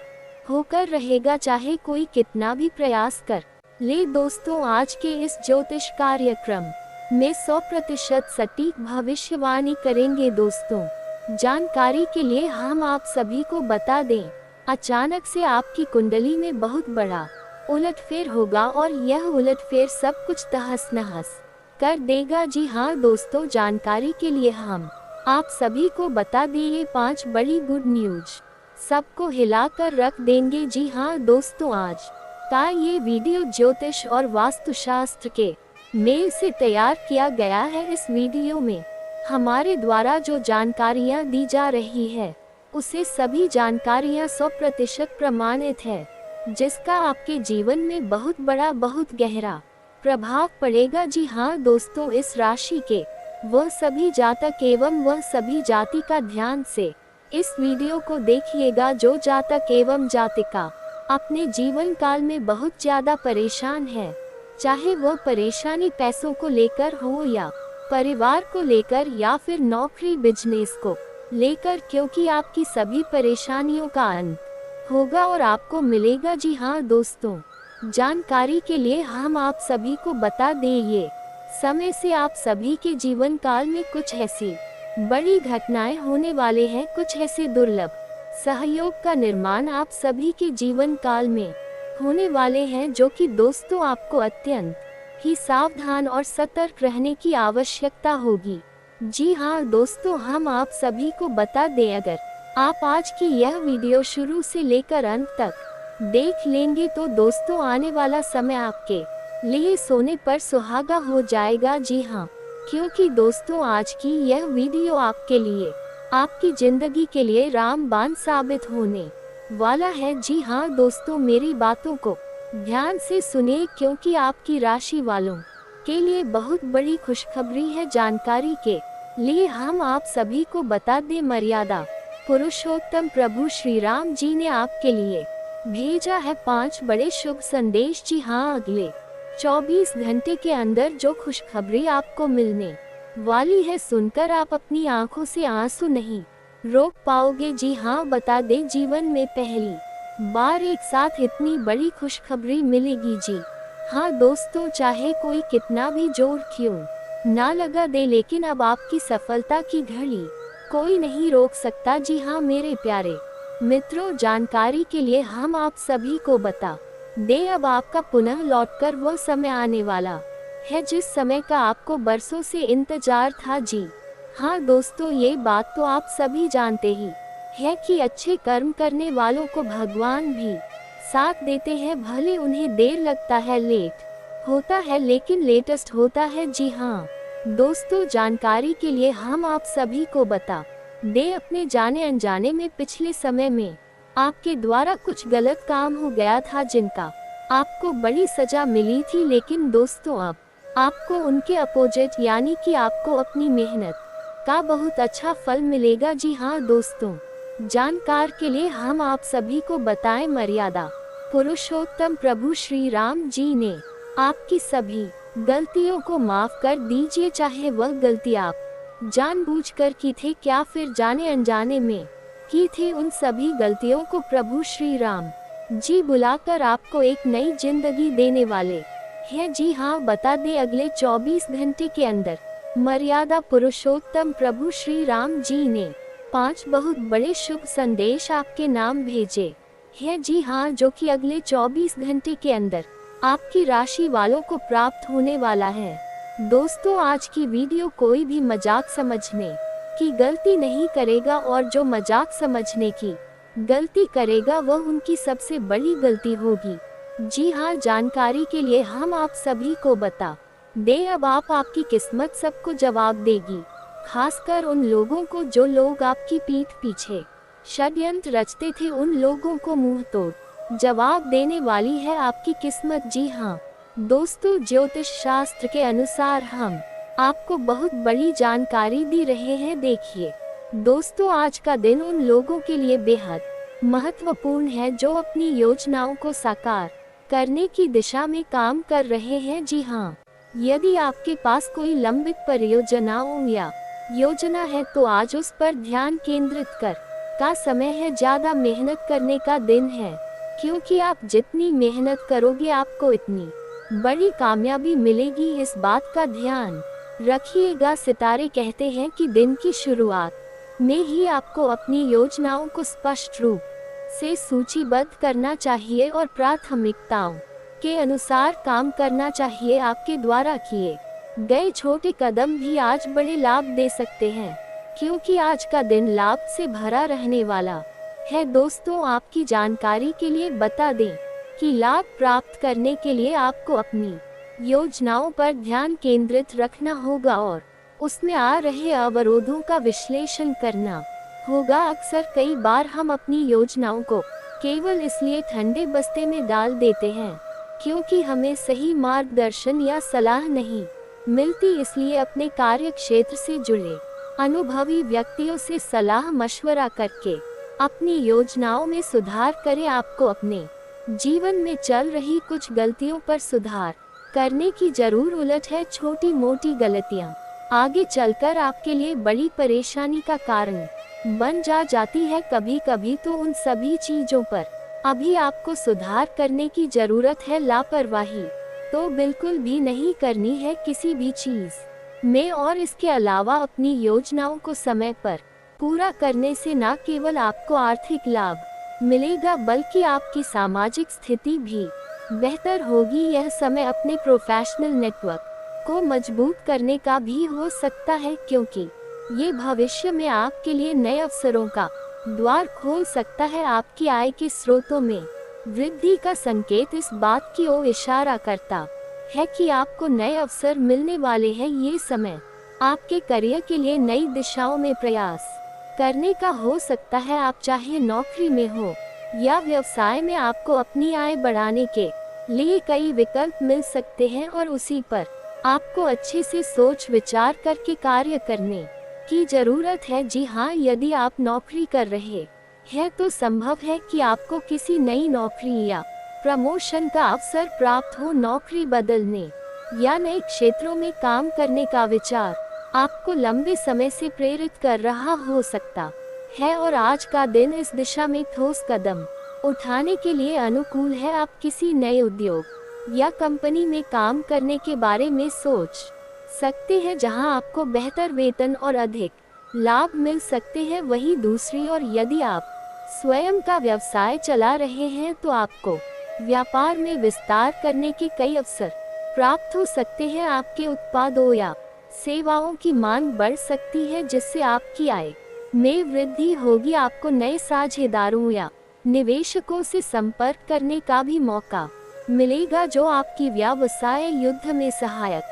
[SPEAKER 1] होकर रहेगा, चाहे कोई कितना भी प्रयास कर ले। दोस्तों, आज के इस ज्योतिष कार्यक्रम में 100% सटीक भविष्यवाणी करेंगे। दोस्तों, जानकारी के लिए हम आप सभी को बता दें, अचानक से आपकी कुंडली में बहुत बड़ा उलटफेर होगा और यह उलटफेर सब कुछ तहस नहस कर देगा। जी हाँ दोस्तों, जानकारी के लिए हम आप सभी को बता दें, ये 5 बड़ी गुड न्यूज सबको हिलाकर रख देंगे। जी हाँ दोस्तों, आज का ये वीडियो ज्योतिष और वास्तुशास्त्र के मेल से तैयार किया गया है। इस वीडियो में हमारे द्वारा जो जानकारियाँ दी जा रही है, उसे सभी जानकारियाँ 100% प्रमाणित है, जिसका आपके जीवन में बहुत बड़ा बहुत गहरा प्रभाव पड़ेगा। जी हाँ दोस्तों, इस राशि के वह सभी जातक एवं वह सभी जाति का ध्यान से इस वीडियो को देखिएगा जो जातक एवं जातिका अपने जीवन काल में बहुत ज्यादा परेशान है, चाहे वह परेशानी पैसों को लेकर हो या परिवार को लेकर या फिर नौकरी बिजनेस को लेकर, क्योंकि आपकी सभी परेशानियों का अंत होगा और आपको मिलेगा। जी हाँ दोस्तों, जानकारी के लिए हम आप सभी को बता दें, ये समय से आप सभी के जीवन काल में कुछ ऐसी बड़ी घटनाएं होने वाले हैं, कुछ ऐसे दुर्लभ सहयोग का निर्माण आप सभी के जीवन काल में होने वाले हैं, जो कि दोस्तों आपको अत्यंत ही सावधान और सतर्क रहने की आवश्यकता होगी। जी हाँ दोस्तों, हम आप सभी को बता दें, अगर आप आज की यह वीडियो शुरू से लेकर अंत तक देख लेंगे तो दोस्तों आने वाला समय आपके लिए सोने पर सुहागा हो जाएगा। जी हाँ, क्योंकि दोस्तों आज की यह वीडियो आपके लिए, आपकी जिंदगी के लिए रामबाण साबित होने वाला है। जी हाँ दोस्तों, मेरी बातों को ध्यान से सुनिए, क्योंकि आपकी राशि वालों के लिए बहुत बड़ी खुशखबरी है। जानकारी के लिए हम आप सभी को बता दें, मर्यादा पुरुषोत्तम प्रभु श्री राम जी ने आपके लिए भेजा है 5 बड़े शुभ संदेश। जी हाँ, अगले 24 घंटे के अंदर जो खुशखबरी आपको मिलने वाली है, सुनकर आप अपनी आंखों से आंसू नहीं रोक पाओगे। जी हाँ, बता दें, जीवन में पहली बार एक साथ इतनी बड़ी खुशखबरी मिलेगी। जी हाँ दोस्तों, चाहे कोई कितना भी जोर क्यों ना लगा दे, लेकिन अब आपकी सफलता की घड़ी कोई नहीं रोक सकता। जी हाँ मेरे प्यारे मित्रों, जानकारी के लिए हम आप सभी को बता दे, अब आपका पुनः लौटकर वो समय आने वाला है जिस समय का आपको बरसों से इंतजार था। जी हाँ दोस्तों, ये बात तो आप सभी जानते ही है कि अच्छे कर्म करने वालों को भगवान भी साथ देते हैं, भले उन्हें देर लगता है, लेट होता है, लेकिन लेटेस्ट होता है। जी हाँ दोस्तों, जानकारी के लिए हम आप सभी को बता दे, अपने जाने अनजाने में पिछले समय में आपके द्वारा कुछ गलत काम हो गया था जिनका आपको बड़ी सजा मिली थी, लेकिन दोस्तों अब आपको उनके अपोजिट यानी कि आपको अपनी मेहनत का बहुत अच्छा फल मिलेगा। जी हाँ दोस्तों, जानकार के लिए हम आप सभी को बताएं, मर्यादा पुरुषोत्तम प्रभु श्री राम जी ने आपकी सभी गलतियों को माफ कर दीजिए, चाहे वह गलती आप जानबूझकर की थी क्या फिर जाने अनजाने में की थी। उन सभी गलतियों को प्रभु श्री राम जी बुलाकर आपको एक नई जिंदगी देने वाले हैं। जी हाँ, बता दे अगले 24 घंटे के अंदर मर्यादा पुरुषोत्तम प्रभु श्री राम जी ने 5 बहुत बड़े शुभ संदेश आपके नाम भेजे हैं। जी हाँ, जो कि अगले 24 घंटे के अंदर आपकी राशि वालों को प्राप्त होने वाला है। दोस्तों, आज की वीडियो कोई भी मजाक समझने की गलती नहीं करेगा, और जो मजाक समझने की गलती करेगा वह उनकी सबसे बड़ी गलती होगी। जी हाँ, जानकारी के लिए हम आप सभी को बता दे, अब आपकी किस्मत सबको जवाब देगी, खासकर उन लोगों को जो लोग आपकी पीठ पीछे षड्यंत्र रचते थे। उन लोगों को मुंह तोड़ जवाब देने वाली है आपकी किस्मत। जी हाँ दोस्तों, ज्योतिष शास्त्र के अनुसार हम आपको बहुत बड़ी जानकारी दे रहे हैं। देखिए दोस्तों, आज का दिन उन लोगों के लिए बेहद महत्वपूर्ण है जो अपनी योजनाओं को साकार करने की दिशा में काम कर रहे हैं। जी हाँ, यदि आपके पास कोई लंबित परियोजनाओं या योजना है तो आज उस पर ध्यान केंद्रित कर का समय है। ज्यादा मेहनत करने का दिन है, क्योंकि आप जितनी मेहनत करोगे आपको इतनी बड़ी कामयाबी मिलेगी, इस बात का ध्यान रखिएगा। सितारे कहते हैं कि दिन की शुरुआत में ही आपको अपनी योजनाओं को स्पष्ट रूप से सूचीबद्ध करना चाहिए और प्राथमिकताओं के अनुसार काम करना चाहिए। आपके द्वारा किए गए छोटे कदम भी आज बड़े लाभ दे सकते हैं, क्योंकि आज का दिन लाभ से भरा रहने वाला है। दोस्तों, आपकी जानकारी के लिए बता दें कि लाभ प्राप्त करने के लिए आपको अपनी योजनाओं पर ध्यान केंद्रित रखना होगा और उसमें आ रहे अवरोधों का विश्लेषण करना होगा। अक्सर कई बार हम अपनी योजनाओं को केवल इसलिए ठंडे बस्ते में डाल देते हैं क्योंकि हमें सही मार्गदर्शन या सलाह नहीं मिलती, इसलिए अपने कार्य क्षेत्र से जुड़े अनुभवी व्यक्तियों से सलाह मशवरा करके अपनी योजनाओं में सुधार करें। आपको अपने जीवन में चल रही कुछ गलतियों पर सुधार करने की जरूर उलट है। छोटी मोटी गलतियां आगे चलकर आपके लिए बड़ी परेशानी का कारण बन जाती है। कभी कभी तो उन सभी चीजों पर अभी आपको सुधार करने की जरूरत है। लापरवाही तो बिल्कुल भी नहीं करनी है किसी भी चीज में, और इसके अलावा अपनी योजनाओं को समय पर पूरा करने से न केवल आपको आर्थिक लाभ मिलेगा बल्कि आपकी सामाजिक स्थिति भी बेहतर होगी। यह समय अपने प्रोफेशनल नेटवर्क को मजबूत करने का भी हो सकता है, क्योंकि ये भविष्य में आपके लिए नए अवसरों का द्वार खोल सकता है। आपकी आय के स्रोतों में वृद्धि का संकेत इस बात की ओर इशारा करता है कि आपको नए अवसर मिलने वाले हैं। ये समय आपके करियर के लिए नई दिशाओं में प्रयास करने का हो सकता है। आप चाहे नौकरी में हो या व्यवसाय में, आपको अपनी आय बढ़ाने के लिए कई विकल्प मिल सकते हैं और उसी पर आपको अच्छे से सोच विचार करके कार्य करने की जरूरत है। जी हाँ, यदि आप नौकरी कर रहे हैं तो संभव है कि आपको किसी नई नौकरी या प्रमोशन का अवसर प्राप्त हो। नौकरी बदलने या नए क्षेत्रों में काम करने का विचार आपको लंबे समय से प्रेरित कर रहा हो सकता है और आज का दिन इस दिशा में ठोस कदम उठाने के लिए अनुकूल है। आप किसी नए उद्योग या कंपनी में काम करने के बारे में सोच सकते हैं जहां आपको बेहतर वेतन और अधिक लाभ मिल सकते हैं। वहीं दूसरी ओर यदि आप स्वयं का व्यवसाय चला रहे हैं तो आपको व्यापार में विस्तार करने के कई अवसर प्राप्त हो सकते हैं। आपके उत्पादों या सेवाओं की मांग बढ़ सकती है जिससे आपकी आय में वृद्धि होगी। आपको नए साझेदारों या निवेशकों से संपर्क करने का भी मौका मिलेगा जो आपकी व्यवसाय युद्ध में सहायक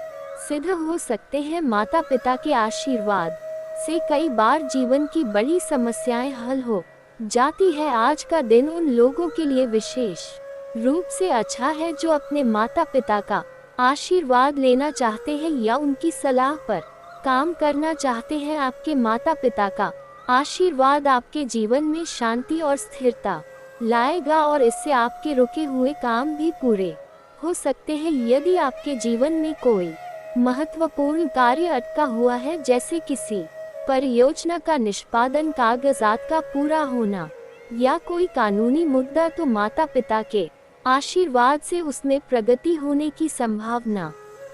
[SPEAKER 1] सिद्ध हो सकते हैं। माता पिता के आशीर्वाद से कई बार जीवन की बड़ी समस्याएं हल हो जाती है। आज का दिन उन लोगों के लिए विशेष रूप से अच्छा है जो अपने माता पिता का आशीर्वाद लेना चाहते हैं या उनकी सलाह पर काम करना चाहते हैं। आपके माता पिता का आशीर्वाद आपके जीवन में शांति और स्थिरता लाएगा और इससे आपके रुके हुए काम भी पूरे हो सकते हैं। यदि आपके जीवन में कोई महत्वपूर्ण कार्य अटका हुआ है, जैसे किसी परियोजना का निष्पादन, कागजात का पूरा होना या कोई कानूनी मुद्दा, तो माता पिता के आशीर्वाद से उसमें प्रगति होने की संभावना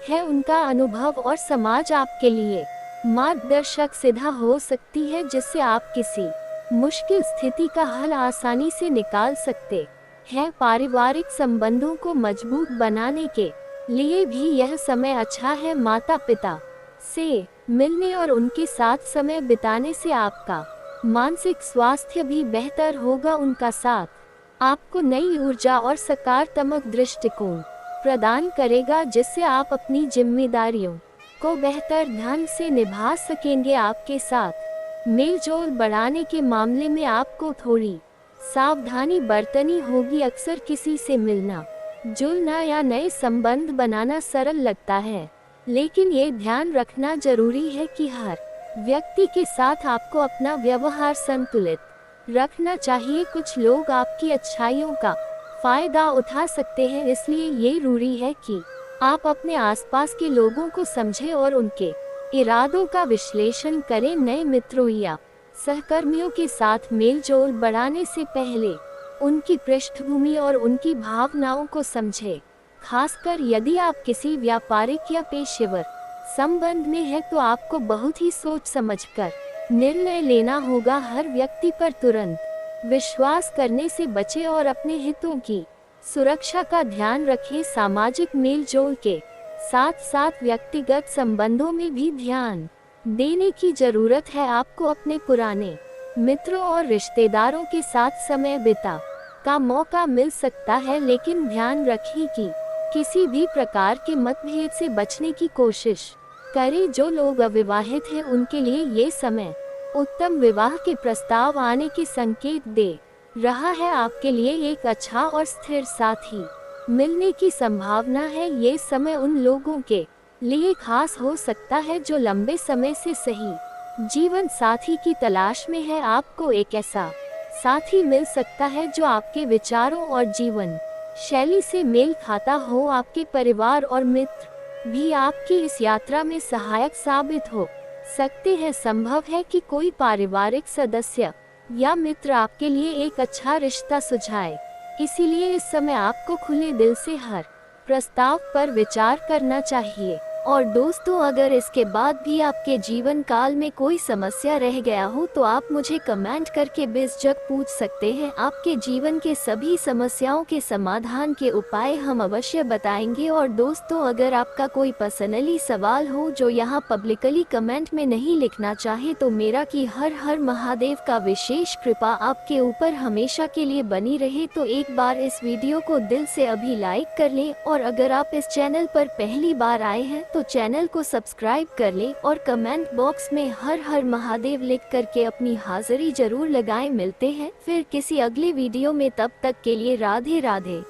[SPEAKER 1] है। उनका अनुभव और समाज आपके लिए मार्गदर्शक सिद्ध हो सकती है, जिससे आप किसी मुश्किल स्थिति का हल आसानी से निकाल सकते हैं। पारिवारिक संबंधों को मजबूत बनाने के लिए भी यह समय अच्छा है। माता पिता से मिलने और उनके साथ समय बिताने से आपका मानसिक स्वास्थ्य भी बेहतर होगा। उनका साथ आपको नई ऊर्जा और सकारात्मक दृष्टिकोण प्रदान करेगा, जिससे आप अपनी जिम्मेदारियों को बेहतर ढंग से निभा सकेंगे। आपके साथ मेलजोल बढ़ाने के मामले में आपको थोड़ी सावधानी बरतनी होगी। अक्सर किसी से मिलना जुलना या नए संबंध बनाना सरल लगता है, लेकिन ये ध्यान रखना जरूरी है कि हर व्यक्ति के साथ आपको अपना व्यवहार संतुलित रखना चाहिए। कुछ लोग आपकी अच्छाइयों का फायदा उठा सकते हैं, इसलिए ये जरूरी है कि आप अपने आसपास के लोगों को समझें और उनके इरादों का विश्लेषण करें। नए मित्रों या सहकर्मियों के साथ मेलजोल बढ़ाने से पहले उनकी पृष्ठभूमि और उनकी भावनाओं को समझें। खासकर यदि आप किसी व्यापारिक या पेशेवर संबंध में हैं, तो आपको बहुत ही सोच समझकर निर्णय लेना होगा। हर व्यक्ति पर तुरंत विश्वास करने से बचें और अपने हितों की सुरक्षा का ध्यान रखें। सामाजिक मेलजोल के साथ साथ व्यक्तिगत संबंधों में भी ध्यान देने की जरूरत है। आपको अपने पुराने मित्रों और रिश्तेदारों के साथ समय बिता का मौका मिल सकता है, लेकिन ध्यान रखें कि किसी भी प्रकार के मतभेद से बचने की कोशिश करें। जो लोग अविवाहित हैं, उनके लिए ये समय उत्तम विवाह के प्रस्ताव आने के संकेत दे रहा है। आपके लिए एक अच्छा और स्थिर साथी मिलने की संभावना है। ये समय उन लोगों के लिए खास हो सकता है जो लंबे समय से सही जीवन साथी की तलाश में है। आपको एक ऐसा साथी मिल सकता है जो आपके विचारों और जीवन शैली से मेल खाता हो। आपके परिवार और मित्र भी आपकी इस यात्रा में सहायक साबित हो सकते हैं। संभव है कि कोई पारिवारिक सदस्य या मित्र आपके लिए एक अच्छा रिश्ता सुझाए, इसीलिए इस समय आपको खुले दिल से हर प्रस्ताव पर विचार करना चाहिए। और दोस्तों, अगर इसके बाद भी आपके जीवन काल में कोई समस्या रह गया हो तो आप मुझे कमेंट करके बेझिझक पूछ सकते हैं। आपके जीवन के सभी समस्याओं के समाधान के उपाय हम अवश्य बताएंगे। और दोस्तों, अगर आपका कोई पर्सनली सवाल हो जो यहाँ पब्लिकली कमेंट में नहीं लिखना चाहे, तो मेरा कि हर हर महादेव का विशेष कृपा आपके ऊपर हमेशा के लिए बनी रहे। तो एक बार इस वीडियो को दिल से अभी लाइक कर लें, और अगर आप इस चैनल पर पहली बार आए हैं तो चैनल को सब्सक्राइब कर लें और कमेंट बॉक्स में हर हर महादेव लिख करके अपनी हाजिरी जरूर लगाएं। मिलते हैं फिर किसी अगले वीडियो में, तब तक के लिए राधे राधे।